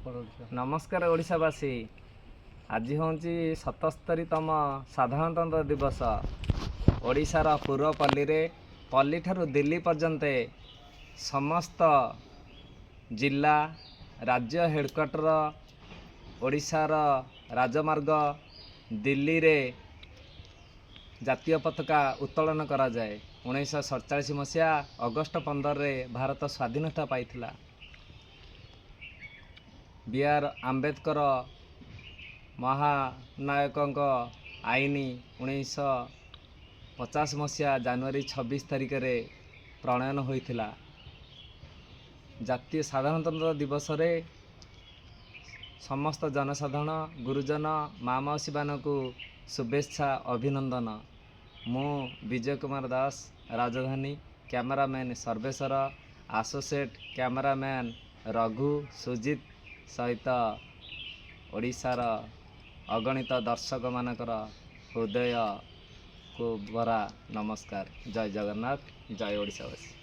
नमस्कार ओडिशावासी। आज हूँ 77तम साधारणतंत्र दिवस। ओडिशार पूर्व पल्ली ठारू दिल्ली पर्यंत समस्त जिला राज्य हेडक्वार्टर ओडिशार राजमार्ग दिल्ली रे जातीय पताका उत्तोलन करा जाए। 1947 मसीहा अगस्ट 15 रे भारत स्वाधीनता पाइथिला। बी.आर. आंबेडकर महानायक आईन 1950 मसीहा जनवरी 26 तारिख रे प्रणयन होइथिला। जातीय साधारणतंत्र दिवस रे समस्त जनसाधारण गुरुजन माँ मौसी मानकु शुभेच्छा अभिनंदन। मु विजय कुमार दास, राजधानी cameraman Sarveswar, associate cameraman Raghu Sujit सहित ओडिशार अगणित दर्शक मानकर हृदय को भरा नमस्कार। जय जगन्नाथ, जय ओडिशावासी।